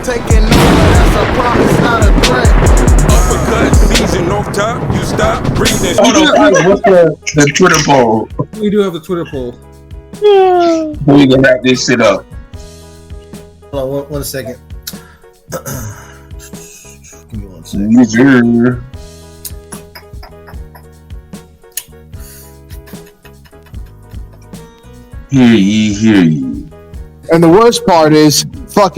taking over, that's a promise, not a threat. Uppercut season off top, you stop breathing. What's the Twitter poll? We do have the Twitter poll. We can wrap this shit up. Hold on, one second. Give me 1 second. Yes, sir. Hear ye. And the worst part is, fuck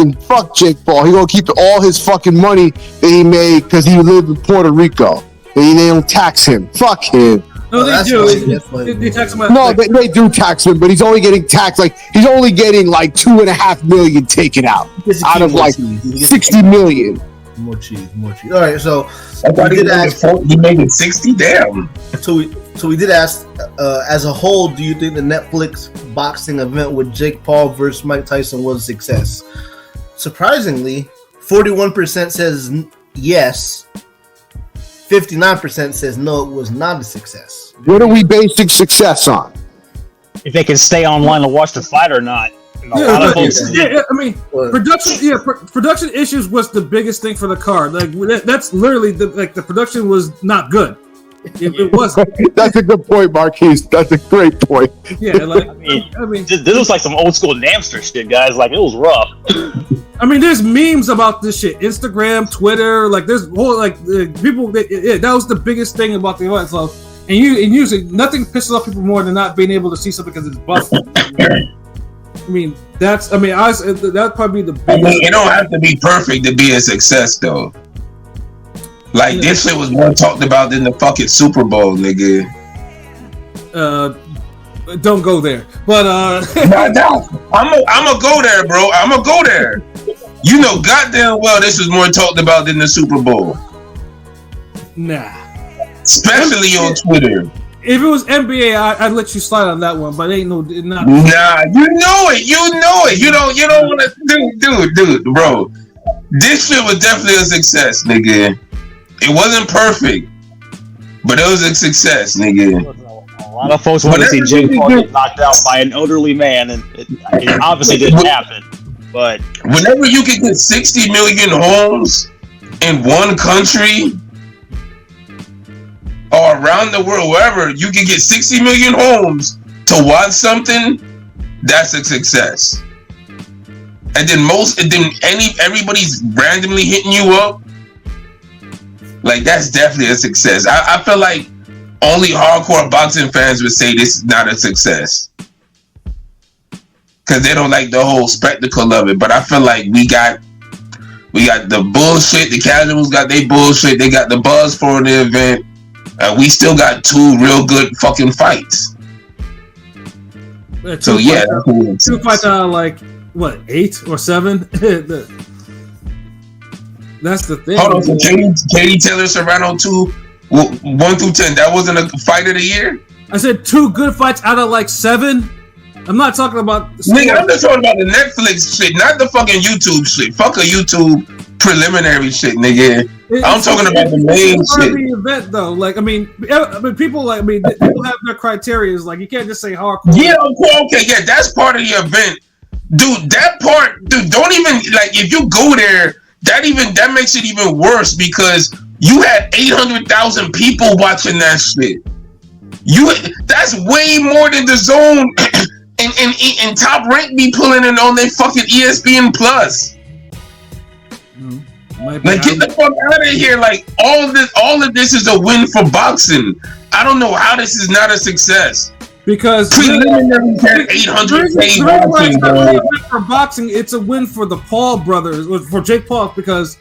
Jake Paul. He gonna keep all his fucking money that he made because he lived in Puerto Rico. They don't tax him. Fuck him. No, they do. They tax him. No, they do tax him, but he's only getting taxed he's only getting like $2.5 million taken out of like 60 million. More cheese. All right, so we did ask. He made it 60. Damn. So we did ask, as a whole, do you think the Netflix boxing event with Jake Paul versus Mike Tyson was a success? Surprisingly, 41% says yes. 59% says no, it was not a success. What are we basing success on? If they can stay online to watch the fight or not. Production issues was the biggest thing for the card. Like that's literally the production was not good. It wasn't. That's a good point, Marquise. That's a great point. Yeah, like I mean, this was like some old school Napster shit, guys. Like it was rough. I mean, there's memes about this shit. Instagram, Twitter, like there's whole people. That was the biggest thing about the event. So, and usually nothing pisses off people more than not being able to see something because it's busted. I mean, that'd probably be the biggest. I mean, it don't have to be perfect to be a success, though. Like, this shit was more talked about than the fucking Super Bowl, nigga. Don't go there. But, no, I'm gonna go there, bro. I'm gonna go there. You know goddamn well this was more talked about than the Super Bowl. Nah. Especially on Twitter. If it was NBA, I'd let you slide on that one, but ain't no not. Nah, you know it. You don't want to, dude, bro. This shit was definitely a success, nigga. It wasn't perfect, but it was a success, nigga. A lot of folks want to see Jake Paul get knocked out by an elderly man, and it obviously didn't happen. But whenever you can get 60 million homes in one country or around the world, wherever you can get 60 million homes to watch something, that's a success. And then everybody's randomly hitting you up. Like, that's definitely a success. I feel like only hardcore boxing fans would say this is not a success. Because they don't like the whole spectacle of it. But I feel like we got the bullshit. The casuals got their bullshit. They got the buzz for the event. We still got 2 real good fucking fights. So, yeah. 2 fights out of, like, what, 8 or 7? That's the thing. Hold on, so Katie Taylor Serrano 2, 1 through 10. That wasn't a fight of the year? I said 2 good fights out of like 7. I'm not talking about. Nigga, I'm just talking about the Netflix shit, not the fucking YouTube shit. Fuck a YouTube preliminary shit, nigga. I'm talking about the main shit. The event, though, like people people have their criteria. Like you can't just say hardcore. Yeah, okay, yeah, that's part of the event, dude. That part, dude. Don't even like if you go there. That makes it even worse because you had 800,000 people watching that shit. That's way more than the Zone and Top Rank be pulling in on their fucking ESPN Plus. Like, get the fuck out of here! Like, all of this is a win for boxing. I don't know how this is not a success. Because preliminary had 800K for boxing, it's a win for the Paul brothers, for Jake Paul, because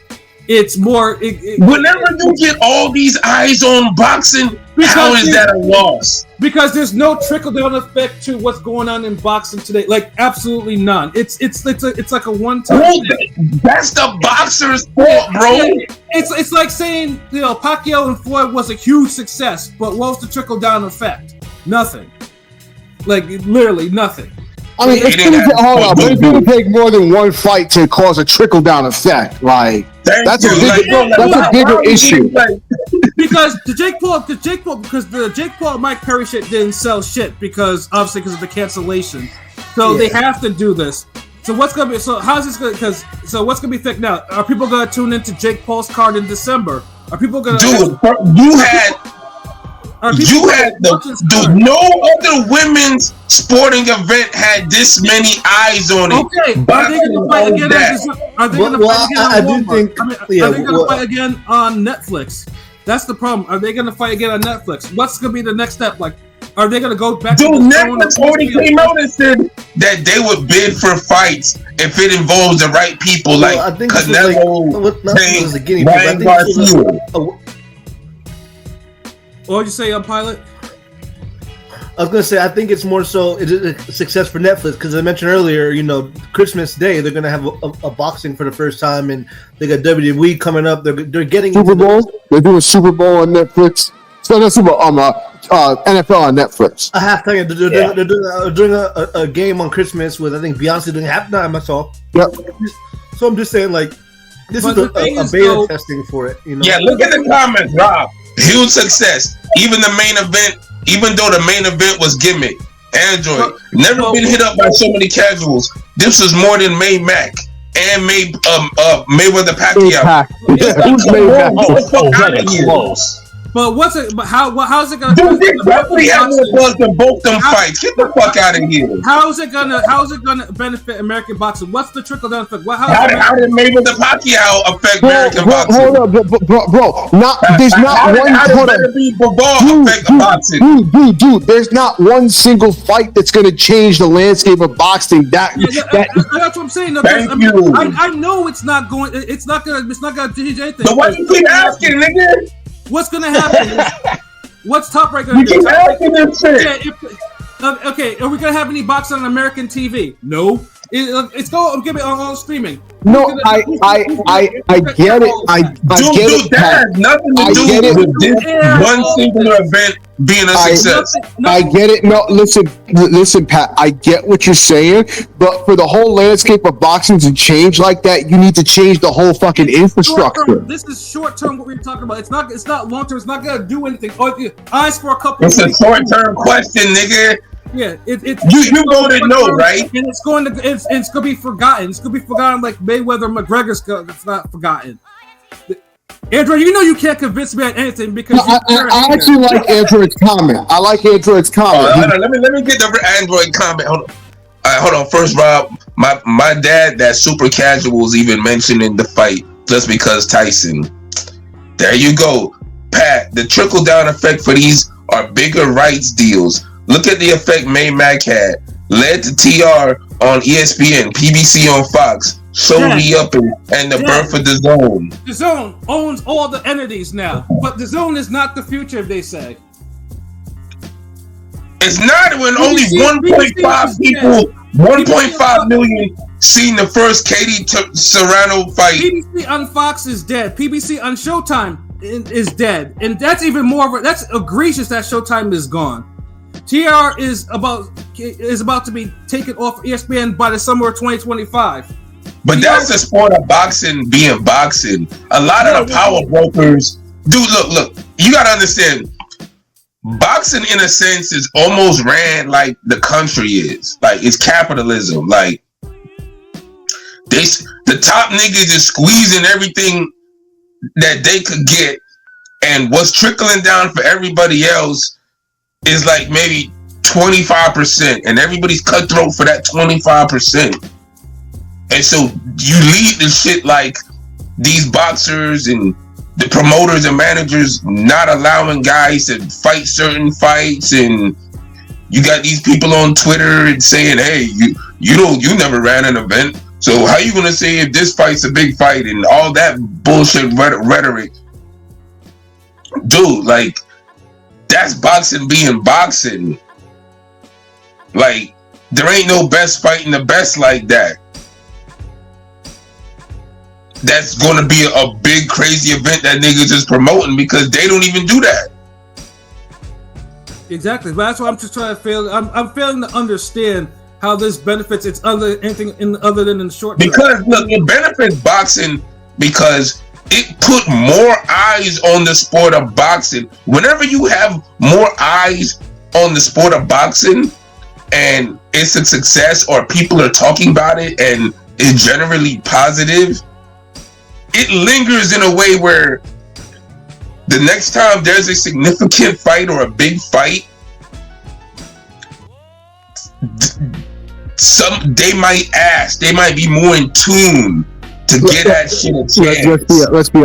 it's more. Whenever you get all these eyes on boxing, how is that a loss? Because there's no trickle down effect to what's going on in boxing today. Like absolutely none. It's like a one time. That's the boxer's fault, bro. It's like saying Pacquiao and Floyd was a huge success, but what was the trickle down effect? Nothing. Like literally nothing. I mean, it's going to take more than one fight to cause a trickle down effect. Like that's a bigger issue. Because the Jake Paul Mike Perry shit didn't sell shit because of the cancellation. So they have to do this. So what's gonna be? So how's this gonna? So what's gonna be thick now? Are people gonna tune into Jake Paul's card in December? Are people gonna? Dude, you had no other women's sporting event had this many eyes on it. Okay, are they gonna fight again? Are they gonna fight again? Are they gonna fight again on Netflix? That's the problem. Are they gonna fight again on Netflix? What's gonna be the next step? Like, are they gonna go back? Dude, Netflix already came out and said that they would bid for fights if it involves the right people, like Canelo, Ryan Garcia. What would you say, Pilot? I was gonna say I think it's more so it is a success for Netflix because I mentioned earlier, Christmas Day they're gonna have a boxing for the first time, and they got WWE coming up. They're getting Super Bowl. They're doing Super Bowl on Netflix. So that's NFL on Netflix. A halftime. They're doing a game on Christmas with I think Beyonce doing halftime. That's all. Yep. So I'm just saying this is a beta testing for it. Yeah, look at the comments, Rob. Huge success. Even the main event. Even though the main event was gimmick, Android never been hit up by so many casuals. This was more than Mac and Mayweather Pacquiao. Who's Mayweather? But what's it? But how's it gonna? Dude, they definitely have more buzz than both them fights. Get the fuck out of here. How's it gonna benefit American boxing? What's the trickle down effect? How did Mayweather Pacquiao affect American boxing? Hold on, bro. There's not one. Dude. There's not one single fight that's gonna change the landscape of boxing. That's what I'm saying. No, I know it's not going. It's not gonna change anything. But why you keep asking, nigga? What's gonna happen? What's Top Rank gonna do? You keep asking this shit. Okay, are we gonna have any boxing on American TV? No. It's going. Give me on streaming. No, I get it. I get it. That has nothing to do with this one singular event being a success. I get it. No, listen, Pat. I get what you're saying, but for the whole landscape of boxing to change like that, you need to change the whole fucking infrastructure. This is short term. What we're talking about. It's not long term. It's not gonna do anything. Eyes for a couple. It's a short term question, nigga. Yeah, you voted no, right? And it's going to be forgotten. It's going to be forgotten like Mayweather McGregor's not forgotten. Andrew, you can't convince me on anything because I actually like Android's comment. I like Android's comment. Hold on, let me get the Android comment. Hold on. First, Rob, my dad, that super casuals even mentioning the fight just because Tyson. There you go, Pat. The trickle down effect for these are bigger rights deals. Look at the effect Mac had. Led to TR on ESPN, PBC on Fox, Show Me Up, and the birth of the Zone. The Zone owns all the entities now, but the Zone is not the future, they say. It's not when only 1.5 million seen the first Katie Serrano fight. PBC on Fox is dead. PBC on Showtime is dead. And that's even more, that's egregious that Showtime is gone. TR is about to be taken off ESPN by the summer of 2025. But that's the sport of boxing being boxing. A lot of the power brokers, dude. Look. You gotta understand, boxing in a sense is almost ran like the country is. Like it's capitalism. Like the top niggas is squeezing everything that they could get, and what's trickling down for everybody else is like maybe 25%, and everybody's cutthroat for that 25%. And so you lead the shit like these boxers and the promoters and managers not allowing guys to fight certain fights, and you got these people on Twitter and saying, "Hey, you never ran an event, so how you gonna say if this fight's a big fight?" and all that bullshit rhetoric, dude. Like, that's boxing being boxing. Like, there ain't no best fighting the best like that. That's going to be a big crazy event that niggas is promoting, because they don't even do that. Exactly, but that's what I'm just trying to feel. I'm failing to understand how this benefits anything other than in the short term. Because look, it benefits boxing because it put more eyes on the sport of boxing. Whenever you have more eyes on the sport of boxing, and it's a success, or people are talking about it and it's generally positive, it lingers in a way where the next time there's a significant fight or a big fight, they might be more in tune to get that shit a chance. Let's be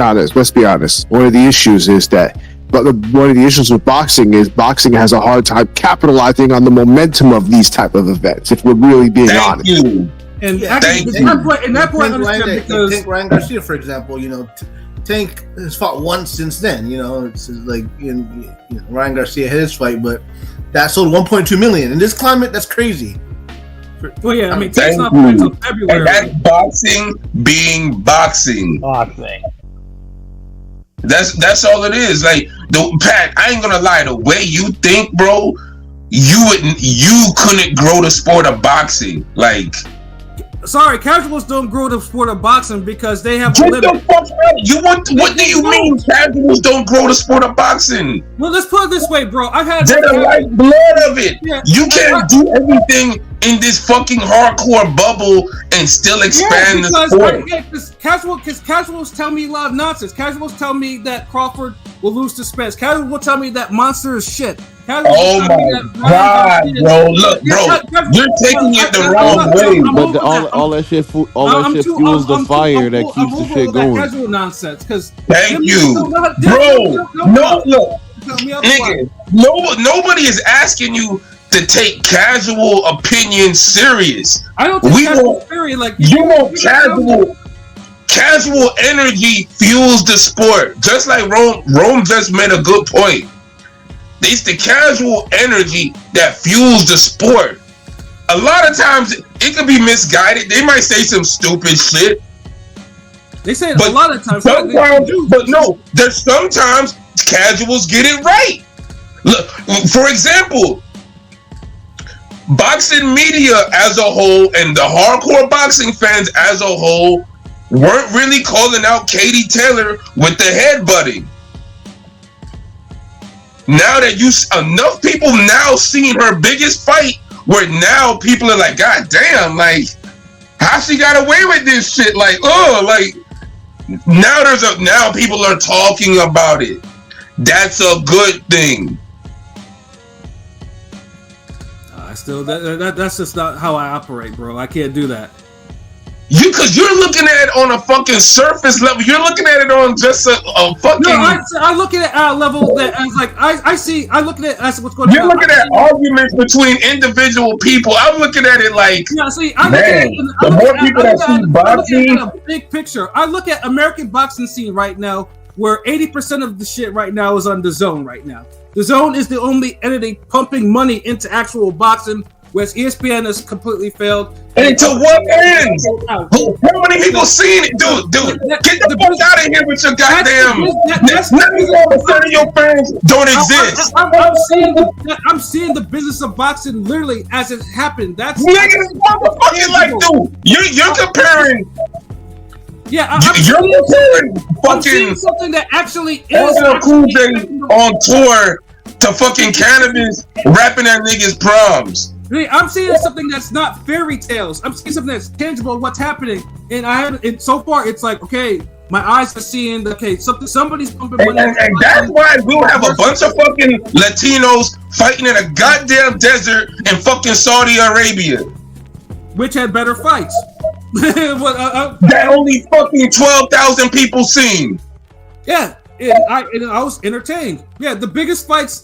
honest. One of the issues is that, one of the issues with boxing is boxing has a hard time capitalizing on the momentum of these type of events. If we're really being honest. Thank you. And Yeah, actually, in that point, I understand because Tank Ryan Garcia, for example, Tank has fought once since then. It's like Ryan Garcia had his fight, but that sold 1.2 million in this climate. That's crazy. Well, yeah, I mean, Thank Tank's not you. fighting until February. And that's boxing being boxing. Boxing. That's all it is. Like, Pat, I ain't gonna lie. The way you think, bro, you couldn't grow the sport of boxing. Like, sorry, casuals don't grow the sport of boxing because they have a get limit. the fuck out. What do you mean casuals don't grow the sport of boxing? Well, let's put it this way, bro. I've had They're the lifeblood of it. Yeah. You can't do everything in this fucking hardcore bubble and still expand the sport. Because casuals tell me a lot of nonsense. Casuals tell me that Crawford will lose to Spence. Casuals will tell me that Monster is shit. Casuals Oh will tell me my that god, Ryan bro! Look, bro, you're taking it the wrong way. But all that shit fuels the fire that keeps the shit going. Casual nonsense. Because Thank you, bro. No, look, nigga. Nobody is asking you to take casual opinions serious. I don't think casual theory like you want casual energy fuels the sport. Just like Rome just made a good point. It's the casual energy that fuels the sport. A lot of times it could be misguided. They might say some stupid shit. They say it a lot of times. There's sometimes casuals get it right. Look, for example, boxing media as a whole and the hardcore boxing fans as a whole weren't really calling out Katie Taylor with the headbutting. Now that enough people now seen her biggest fight, where now people are like, God damn, like, how she got away with this shit? Like, now people are talking about it. That's a good thing. That's just not how I operate, bro. I can't do that. Because you're looking at it on a fucking surface level. You're looking at it on just a fucking. No, I look at it at a level that as like I look at it as what's going on. You're looking at arguments between individual people. I'm looking at it like, the more people that see boxing, a big picture. I look at American boxing scene right now, where 80% of the shit right now is on DAZN right now. DAZN is the only entity pumping money into actual boxing, whereas ESPN has completely failed. And to what end? How many people seen it? Dude, get the fuck out of here with your goddamn. 90% of your fans don't exist. I'm seeing the business of boxing literally as it happened. That's niggas motherfucking like, dude. You're comparing. Yeah, you're comparing I'm seeing fucking something that actually is on tour to fucking cannabis rapping at niggas' proms. I'm seeing something that's not fairy tales. I'm seeing something that's tangible of what's happening, and I haven't. And so far, it's like, okay, my eyes are seeing. Okay, somebody's pumping money. And that's why we'll have a bunch of fucking Latinos fighting in a goddamn desert in fucking Saudi Arabia, which had better fights. That only fucking 12,000 people seen. Yeah, and I was entertained. Yeah, the biggest fights.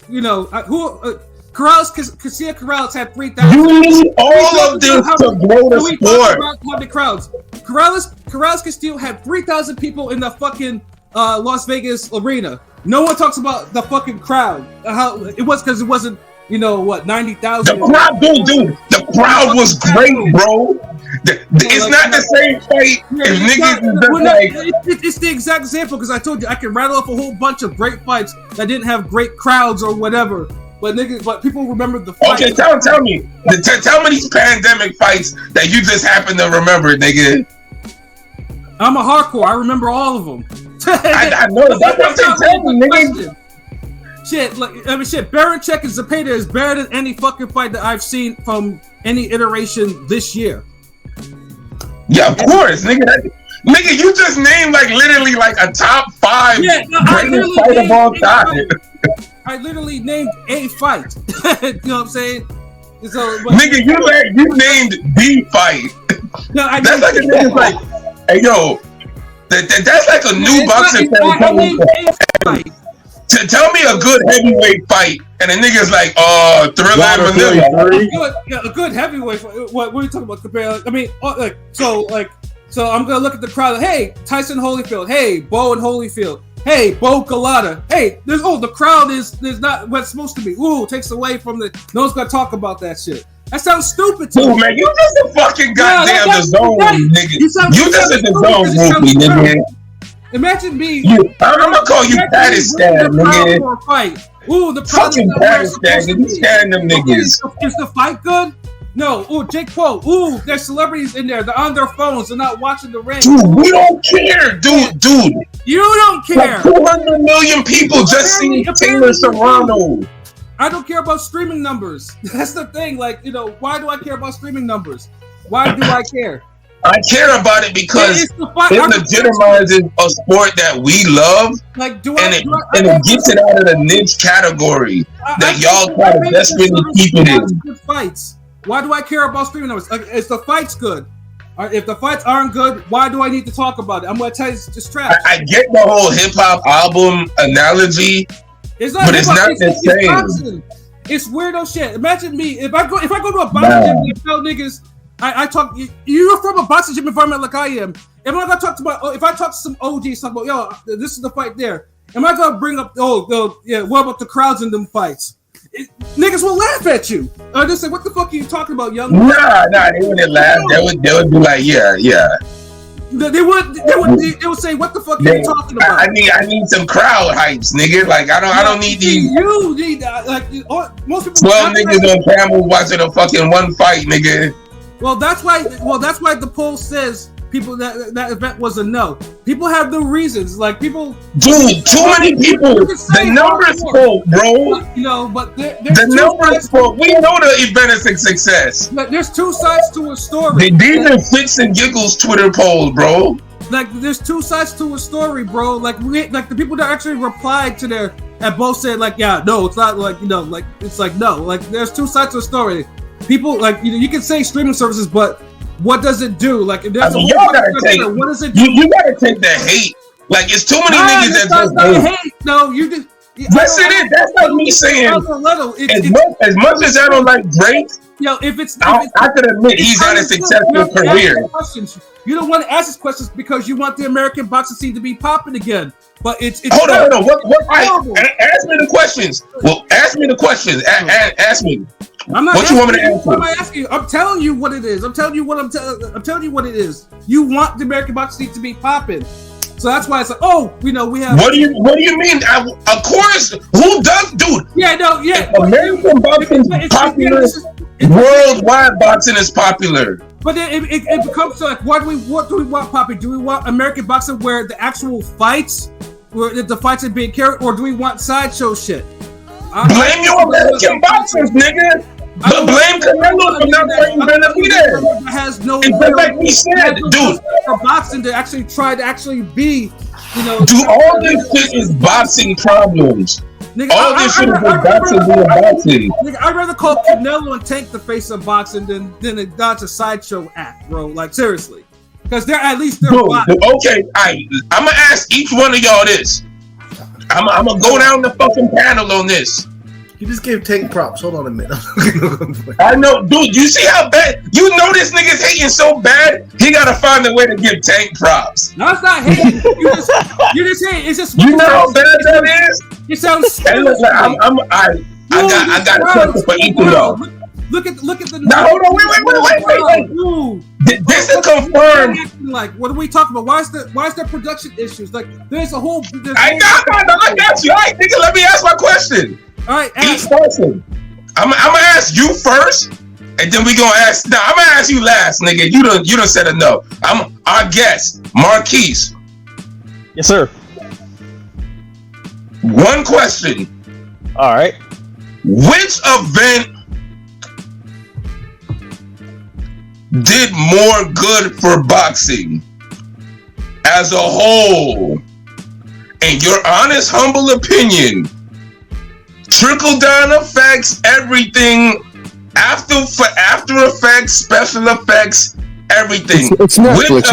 Casilla Corrales had 3,000. You need all of this to grow the sport. How the crowds? Corrales Castillo had 3,000 people in the fucking Las Vegas arena. No one talks about the fucking crowd. How it was because it wasn't, 90,000. The crowd, dude. The crowd was great, bro. It's not the same fight if niggas. It's the exact example because I told you I can rattle off a whole bunch of great fights that didn't have great crowds or whatever. But people remember the fight. Okay, tell me. Tell me these pandemic fights that you just happen to remember, nigga. I'm a hardcore. I remember all of them. I know. That's what I'm telling you, nigga. Shit, like Belichick and Zepeda is better than any fucking fight that I've seen from any iteration this year. Yeah, of course, nigga. Nigga, you just named like literally like a top 5 greatest fight of all time. I literally named a fight. You know what I'm saying? So, nigga, you named the fight. No, that's like a nigga's like, hey yo, that's like a new boxing fan. Tell me a good heavyweight fight, and the nigga's like, Thriller and Manila. A good heavyweight. What are you talking about? Compare? I mean, so I'm gonna look at the crowd. Hey, Tyson Holyfield. Hey, Bo and Holyfield. Hey, Bo Galata. Hey, the crowd is not what it's supposed to be. Ooh, takes away from the. No one's gonna talk about that shit. That sounds stupid to me. Man, you just a fucking goddamn DAZN, nigga. You just a DAZN movie, nigga. Imagine me. I'm gonna call you Pattistan, nigga. Ooh, the fucking Pattistan. You scaring them niggas. Is the fight good? No. Ooh, Jake Paul. Ooh, there's celebrities in there. They're on their phones. They're not watching the ring. Dude, we don't care, dude. You don't care. Like 200 million people just seen Taylor Serrano. I don't care about streaming numbers. That's the thing. Like, why do I care about streaming numbers? Why do I care? I care about it because it legitimizes a sport that we love, it gets it out of the niche category that y'all try to desperately keep it in. Good fights. Why do I care about streaming numbers? Is the fights good? If the fights aren't good, why do I need to talk about it? I'm going to tell you, it's just trash. I get the whole hip hop album analogy, but it's not the same. It's weirdo shit. Imagine me if I go to a boxing gym and tell niggas. I talk. You're from a boxing gym environment like I am. Am I gonna talk to if I talk to some OGs, talk about this is the fight there. Am I gonna bring up what about the crowds in them fights? Niggas will laugh at you. I just say, what the fuck are you talking about, young? Nah, they wouldn't laugh. They would be like, yeah. They would say, what the fuck are you talking about? I need some crowd hypes, nigga. Like I don't need these. You need most people. 12 niggas on camera watching a fucking one fight, nigga. Well, that's why the poll says people that event was a no. People have the reasons. Like people. Dude, too many people. The numbers spoke, bro. But the numbers spoke. We know the event is a success. But there's two sides to a story. These are Fits and Giggles Twitter polls, bro. Like there's two sides to a story, bro. Like the people that actually replied to their and both said like, yeah, no, it's not like like it's like no. Like there's two sides to a story. People like you can say streaming services, but what does it do? Like if there's y'all gotta take what does it do? You gotta take the hate. Like it's too many niggas that just hate. No, you just yes, it is. That's like me saying as much as I don't like Drake. I could admit he's had a successful career. You don't want to ask these questions because you want the American boxing scene to be popping again. But it's hold on. What? Ask me the questions. Well, ask me the questions. Ask me. I'm not. What you want me to answer? I'm asking you. I'm telling you what it is. I'm telling you what it is. You want the American boxing scene to be popping. So that's why it's like, we have. What do you mean? Of course, who does, dude? Yeah, no, yeah. American boxing is popular. Worldwide boxing is popular. But then it becomes like, what do we want popping? Do we want American boxing where the actual fights, where the fights are being carried, or do we want sideshow shit? Blame your American boxers, nigga. But blame Canelo for not fighting Benavidez. Has no. It's just like we said, dude. For boxing to actually try to be, Dude, all this shit is boxing problems. Nigga, all this shit is boxing doing boxing. Nigga, I'd rather call Canelo and Tank the face of boxing than a Dodge a sideshow act, bro. Like seriously, because they're at least they're okay. I'm gonna ask each one of y'all this. I'm gonna go down the fucking panel on this. You just gave Tank props. Hold on a minute. I know, dude. You see how bad? You know this nigga's hating so bad. He gotta find a way to give Tank props. No, it's not hating. You just hate. It's just. You know how bad that is. It sounds. Hey, listen, I got a question for each of y'all. Look at the. Now hold on. Wait. This is confirmed. Like, what are we talking about? Why is there production issues? Like, there's a whole. I got you. All right, nigga. Let me ask my question. All right, each person. I'm gonna ask you first, and then we gonna ask. Now I'm gonna ask you last, nigga. You done said enough. I'm our guest, Marquise. Yes, sir. One question: All right. Which event did more good for boxing as a whole? In your honest, humble opinion, trickle down effects, everything, after effects, special effects, everything. It's Netflix.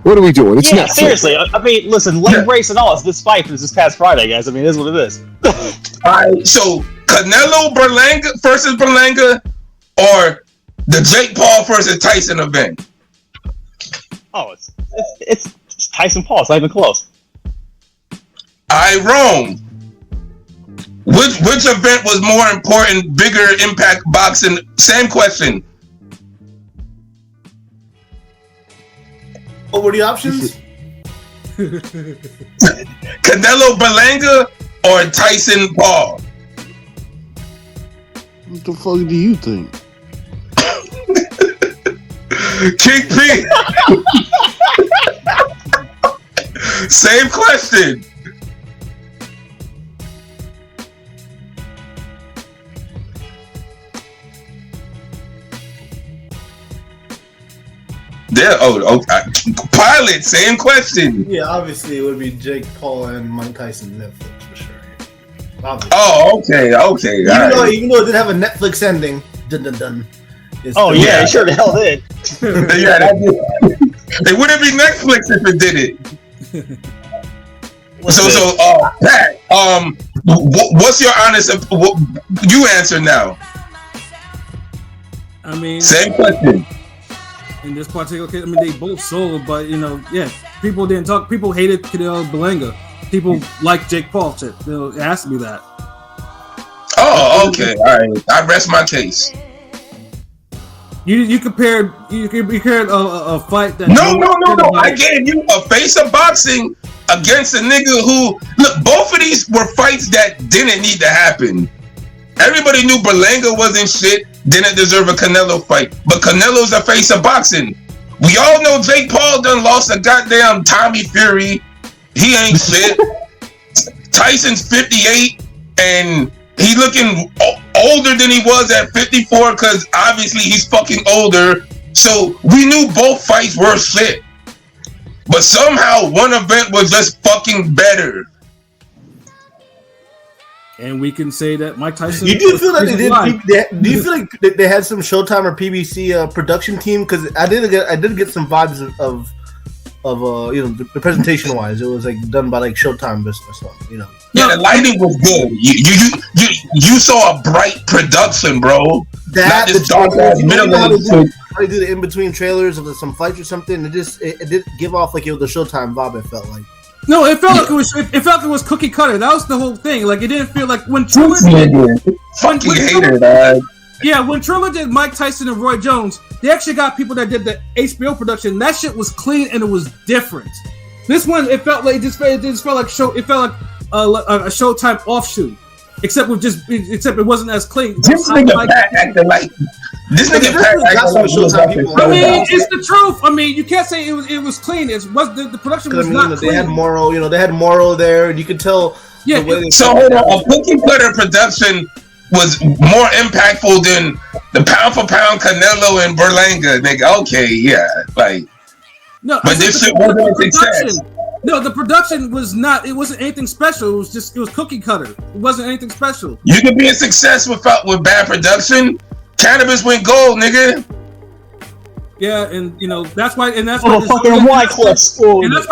What are we doing? It's Netflix. Seriously. I mean, listen, leg brace and all. This fight was this past Friday, guys. I mean, it is what it is. All right, so Canelo versus Berlanga, or the Jake Paul versus Tyson event? Oh, it's Tyson Paul. It's not even close. Wrong. Which event was more important, bigger impact boxing? Same question. What were the options? Canelo Berlanga or Tyson Paul? What the fuck do you think? King P. Same question. Pilot, same question. Yeah, obviously it would be Jake Paul and Mike Tyson Netflix for sure. Obviously. Oh, okay. Even though it did have a Netflix ending, dun. Yeah, it sure the hell did. It wouldn't be Netflix if it did it. Pat, what's your honest? You answer now. I mean, same question. In this particular case, I mean, they both sold, but people didn't talk. People hated Canelo Berlanga. People like Jake Paul. Shit, it has to be that. Oh, okay, all right. I rest my case. You compared a fight that. No. I gave you a face of boxing against a nigga who both of these were fights that didn't need to happen. Everybody knew Berlanga wasn't shit. Didn't deserve a Canelo fight, but Canelo's a face of boxing. We all know Jake Paul done lost a goddamn Tommy Fury. He ain't shit. Tyson's 58 and he looking older than he was at 54 because obviously he's fucking older. So we knew both fights were shit, but somehow one event was just fucking better. And we can say that Mike Tyson. You do feel like do you feel like they had some Showtime or PBC production team? Because I did get some vibes of the presentation wise. It was like done by like Showtime or something. Yeah, the lighting was good. You saw a bright production, bro. Not this dark ass middle. They do the in between trailers of some fights or something. It did give off like it was the Showtime vibe. It felt like. No, it felt like it was cookie cutter. That was the whole thing. Like it didn't feel like when Triller when Triller did Mike Tyson and Roy Jones, they actually got people that did the HBO production. That shit was clean and it was different. This one, it felt like a Showtime offshoot. Except it wasn't as clean. This nigga Pat acting like this nigga Pat acting like Showtime people. I mean, it's the truth. I mean, you can't say it was clean. The production was not clean. They had Morrow, they had Morrow there, and you could tell. Yeah. So hold on, a cookie cutter production was more impactful than the pound for pound Canelo and Berlanga. Nigga, okay, yeah, like. No, but this shit wasn't a success. No, the production was not. It wasn't anything special. It was cookie cutter. It wasn't anything special. You could be a success with bad production. Cannabis went gold, nigga. Yeah, and that's why, and that's why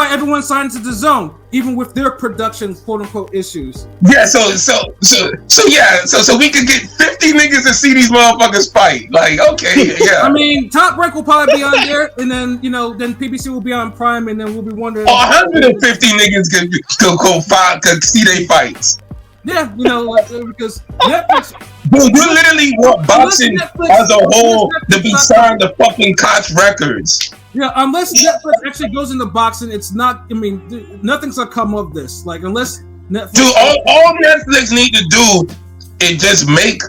everyone signed to the zone, even with their production quote unquote issues. Yeah, so we could get 50 niggas to see these motherfuckers fight. Like, okay, yeah. I mean, Top Rank will probably be on there, and then then PBC will be on Prime, and then we'll be wondering. 150 niggas could see they fights. Yeah, because Netflix. Dude, you literally want boxing as a whole to be signed to fucking Koch Records. Yeah, unless Netflix actually goes into boxing, it's not. I mean, nothing's gonna come of this. Like, unless Netflix. Dude, all Netflix need to do is just make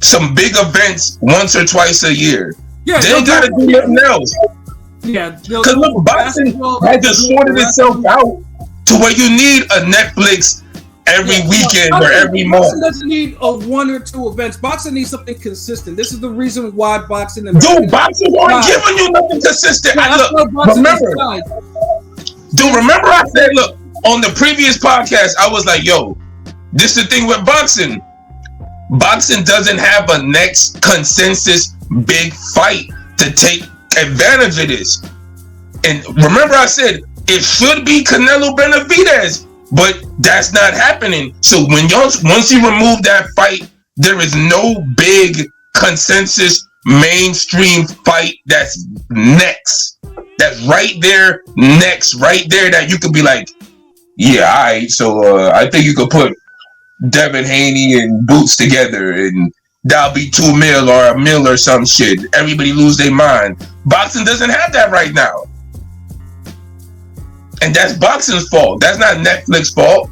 some big events once or twice a year. Yeah, they gotta do nothing else. Yeah, because look, boxing has just sorted itself out to where you need a Netflix every weekend or every month. Boxing doesn't need one or two events. Boxing needs something consistent. This is the reason why boxing. Dude, boxing aren't giving you nothing consistent. Remember I said, look, on the previous podcast, I was like, yo, this is the thing with boxing. Boxing doesn't have a next consensus big fight to take advantage of this. And remember I said, it should be Canelo Benavidez, but that's not happening. So once you remove that fight, there is no big consensus mainstream fight that's next. That's right there, next, right there, that you could be like, yeah, all right, so I think you could put Devin Haney and Boots together and that'll be $2 million or $1 million or some shit. Everybody lose their mind. Boxing doesn't have that right now. And that's boxing's fault. That's not Netflix's fault.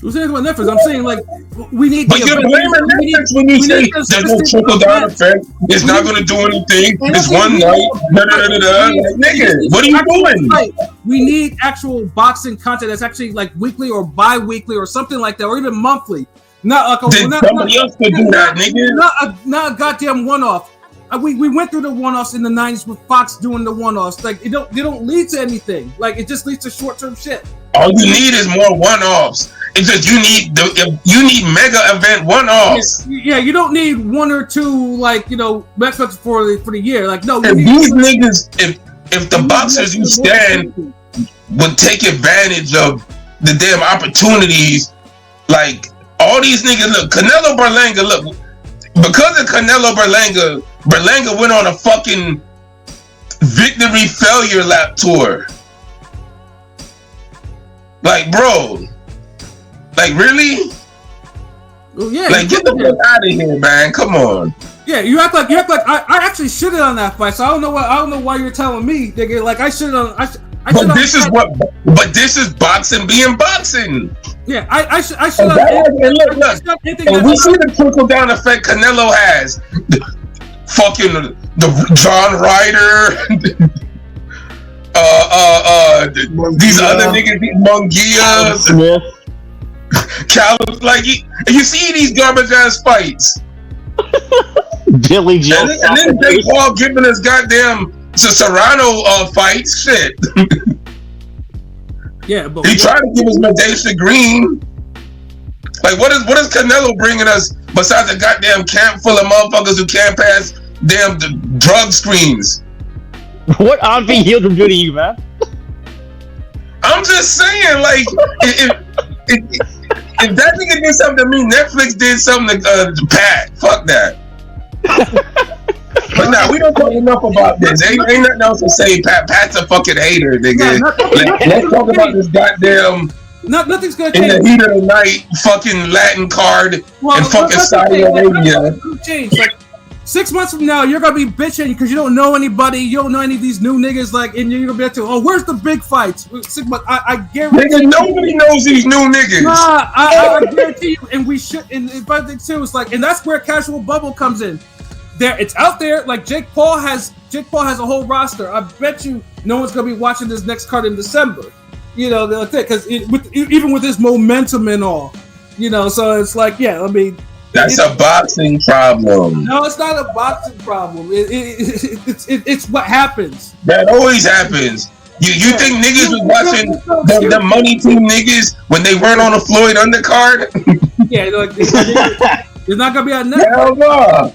Who's saying about Netflix? I'm saying like we need. But you're blaming Netflix when you say there's no trickle down effect. It's not going to do anything. It's one night. Like, nigga, what are you doing? We need actual boxing content that's actually like weekly or bi-weekly or something like that, or even monthly. Not like somebody else could do that, nigga. Not a goddamn one-off. We went through the one-offs in the 90s with Fox doing the one-offs. Like they don't lead to anything. Like it just leads to short-term shit. All you need is more one-offs. It's just you need mega event one-offs. Yeah, you don't need one or two Netflix for the year. Like no, if these niggas, if the boxers you stand would take advantage of the damn opportunities, like all these niggas, look, Canelo Berlanga, look, because of Canelo Berlanga went on a fucking victory failure lap tour. Like, bro, like really? Well, yeah. Like, get the fuck out of here, man. Come on. Yeah, you act like I actually shitted on that fight, so I don't know why you're telling me, nigga. Like I shitted on. But this is boxing being boxing. Yeah, I should. And we see the trickle down effect Canelo has. Fucking the John Ryder. These other niggas, these Munguias, Callum, like you see these garbage ass fights. Billy Joe, and then Jake Paul giving us goddamn Serrano fights, shit. Yeah, but he tried to give us Medacia Green. Like, what is Canelo bringing us besides a goddamn camp full of motherfuckers who can't pass damn drug screens? What Auntie Hilda do to you, man? I'm just saying, like, if that nigga did something to me, Netflix did something to Pat. Fuck that. But nah, we don't talk enough about this. Ain't nothing else to say. Pat's a fucking hater, nigga. Let's talk about this goddamn. Nothing's gonna change. In the heat of the night, fucking Latin card and fucking Saudi Arabia. Change. Like 6 months from now, you're gonna be bitching because you don't know anybody, you don't know any of these new niggas. Like, and you're gonna be like, "Oh, where's the big fights?" 6 months, I guarantee. Nigga, nobody knows these new niggas. Nah, I guarantee you. And we should. And if I think too, it's like, and that's where casual bubble comes in. There, it's out there. Like Jake Paul has a whole roster. I bet you no one's gonna be watching this next card in December. You know, because even with this momentum and all, you know, so it's like, yeah, I mean, that's a boxing problem. No, it's not a boxing problem. It's what happens. That always happens. You think niggas was watching the money team niggas when they weren't on a Floyd undercard? Yeah, like, there's not gonna be a net. Hell no.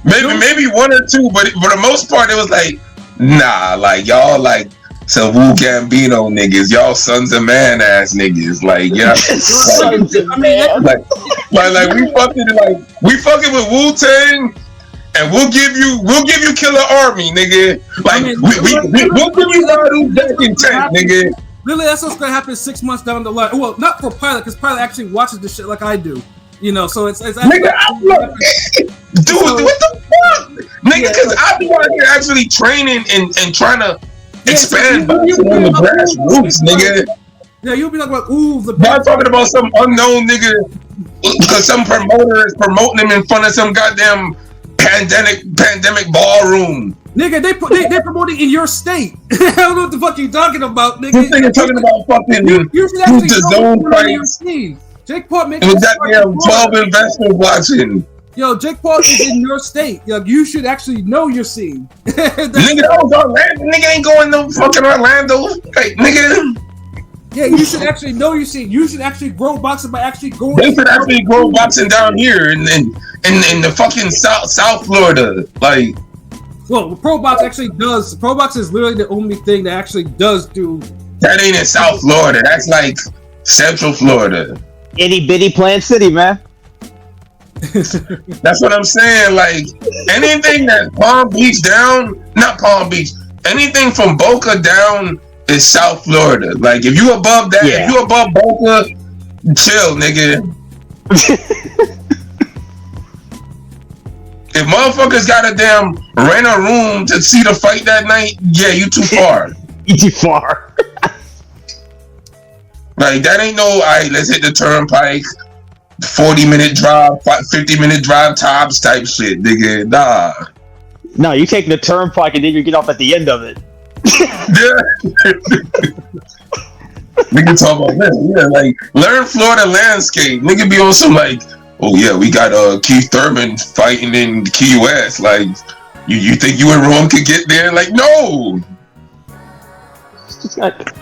Maybe one or two, but for the most part, it was like, nah, like y'all like some Wu Gambino niggas, y'all sons of man ass niggas, like yeah, like we fucking with Wu Tang, and we'll give you Killer Army, nigga. Like we'll give you Radu back in tank, nigga. Really, that's what's gonna happen 6 months down the line. Well, not for Pilot, because Pilot actually watches this shit like I do. You know, so it's nigga, dude, what the fuck, nigga? Because I be out here actually training and trying to expand boxing on the grassroots, nigga. Yeah, you'll be like, ooh, not talking about some unknown nigga because some promoter is promoting him in front of some goddamn pandemic ballroom. Nigga, they promote it in your state. I don't know what the fuck you talking about, nigga. This nigga talking about fucking you should actually the know zone what's going on in your fight. scene. Jake Paul makes It was that damn 12 investors watching. Yo, Jake Paul is in your state. Yo, you should actually know your scene. Nigga, that was Orlando. Nigga ain't going no fucking Orlando. Like, nigga. Yeah, you should actually know your scene. You should actually grow boxing by actually going. They should actually grow boxing down here in the fucking South Florida. Like, well, Pro Box actually does. Pro Box is literally the only thing that actually does do. that ain't in South Florida. That's like Central Florida. Itty bitty Plant City, man. That's what I'm saying. Like, anything that Palm Beach down, not Palm Beach, anything from Boca down is South Florida. Like, if you above that, if you above Boca, chill, nigga. If motherfuckers got a damn rent a room to see the fight that night, yeah, you too far. You too far. Like, that ain't no, all right, let's hit the turnpike, 40-minute drive, 50-minute drive tops type shit, nigga. Nah. No, you take the turnpike and then you get off at the end of it. Nigga talk about this. Yeah, like, learn Florida landscape. Nigga be on some like, oh yeah, we got Keith Thurman fighting in Key West. Like, you think you and Rome could get there? Like, no. It's just like